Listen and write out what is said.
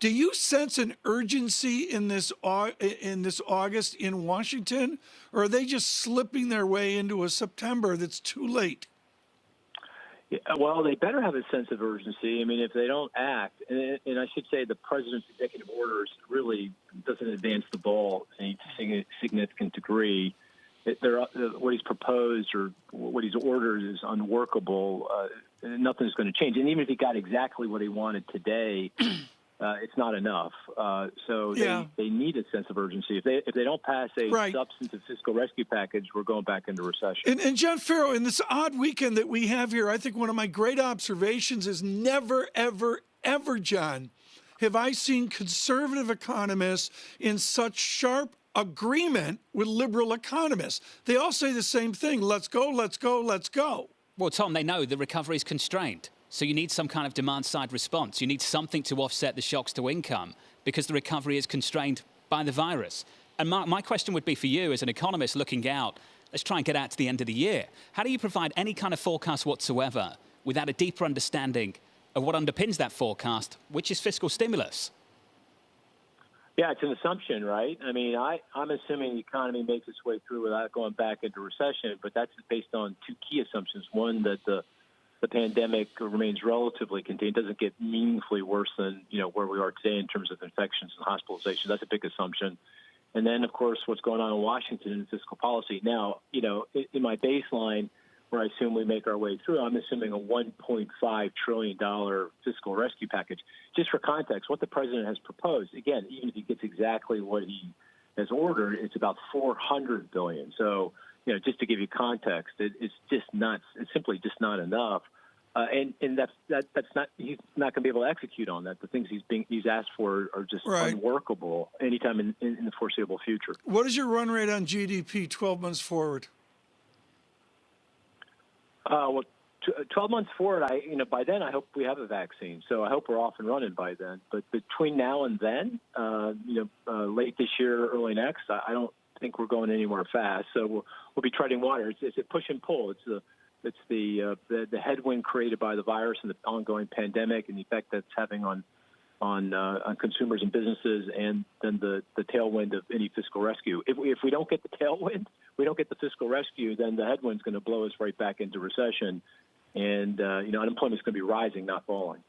Do you sense an urgency in this August in Washington, or are they just slipping their way into a September that's too late? Yeah, well, they better have a sense of urgency. I mean, if they don't act, and I should say the president's executive orders really doesn't advance the ball in any significant degree. What he's proposed or what he's ordered is unworkable. Nothing's going to change. And even if he got exactly what he wanted today, it's not enough. So they need a sense of urgency. If they don't pass a substantive fiscal rescue package, we're going back into recession. And John Ferro, in this odd weekend that we have here, I think one of my great observations is never, ever, ever, John, have I seen conservative economists in such sharp agreement with liberal economists. They all say the same thing. Let's go, let's go, let's go. Well, Tom, they know the recovery is constrained. So you need some kind of demand-side response. You need something to offset the shocks to income because the recovery is constrained by the virus. And Mark, my question would be for you as an economist looking out, let's try and get out to the end of the year. How do you provide any kind of forecast whatsoever without a deeper understanding of what underpins that forecast, which is fiscal stimulus? Yeah, it's an assumption, right? I mean, I'm assuming the economy makes its way through without going back into recession, but that's based on two key assumptions. One, that the pandemic remains relatively contained, doesn't get meaningfully worse than, where we are today in terms of infections and hospitalizations. That's a big assumption. And then, of course, what's going on in Washington in fiscal policy. Now, in my baseline, where I assume we make our way through, I'm assuming a $1.5 trillion fiscal rescue package. Just for context, what the president has proposed, again, even if he gets exactly what he has ordered, it's about $400 billion. So, just to give you context, it's simply just not enough. And that's not, he's not going to be able to execute on that. The things he's asked for are just unworkable anytime in the foreseeable future. What is your run rate on GDP 12 months forward? 12 months forward, by then I hope we have a vaccine. So I hope we're off and running by then. But between now and then, late this year, early next, I don't think we're going anywhere fast. So we'll be treading water. It's a push and pull. It's the headwind created by the virus and the ongoing pandemic and the effect that's having on consumers and businesses, and then the tailwind of any fiscal rescue. If we don't get the tailwind, we don't get the fiscal rescue, then the headwind's going to blow us right back into recession, and unemployment's going to be rising, not falling.